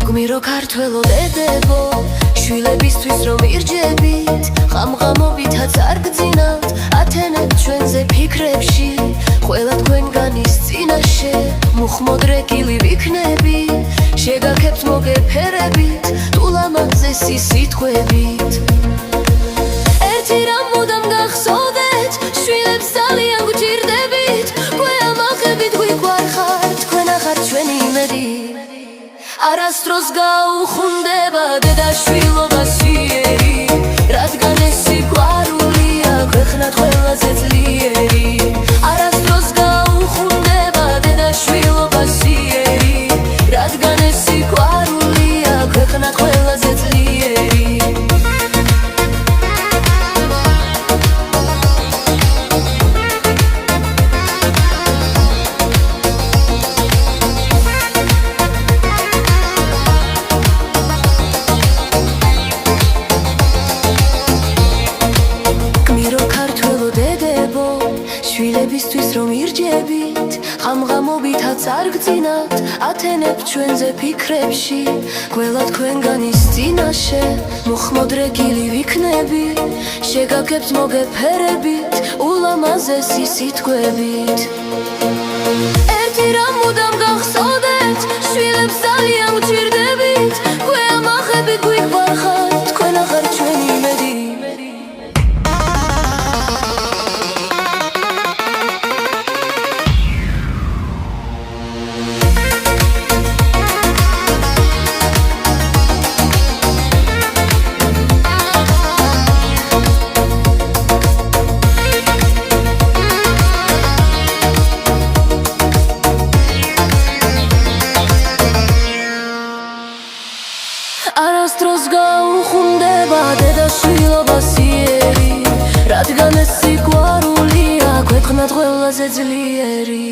გმირო ქართველო დედებო, შვილებისთვის რომ ირჯებით, ღამღამობითაც არ გძინავთ, ათენებთ ჩვენზე ფიქრებში, ყველა თქვენგანის წინაშე, მუხმოდრეკილი ვიქნები, შეგაქებთ მოგეფერებით, თუ ლამაზესი სიტყვებით. ერთი რამ მუდამ გახსოვდეთ, შვილებს ძალიან გვჭირდებით, გვეამახებით გვიგვარხართ, თქვენ ახართ ჩვენი იმედი. არასდროს გაუხუნდება დედაშვილობა სიერი, რადგან ეს სიყვარულია ქვეყნად ყველაზე ძლიერი. არასდროს გაუხუნდება დედაშვილობა სიერი, რადგან ეს სიყვარულია ქვეყნად ყველაზე ძლიერი. შვილებისთვის რომ ირჯებით, ღამღამობითაც არ გძინავთ, ათენებთ ჩვენზე ფიქრებში, ყველა თქვენგანის წინაშე, მუხმოდრეკილი ვიქნები, შეგაქებთ მოგეფერებით, ულამაზესი სიტყვებით. ერთი რამ მუდამ გახსოვდეთ, შვილებს ძალიან გვჭირდებით, გვეამახებით გვიგვარხართ, თქვენ ახართ ჩვენი იმედი. არასდროს გაუხუნდება დედაშვილობა სიერი, რადგან ეს სიყვარულია ქვეყნად ყველაზე ძლიერი.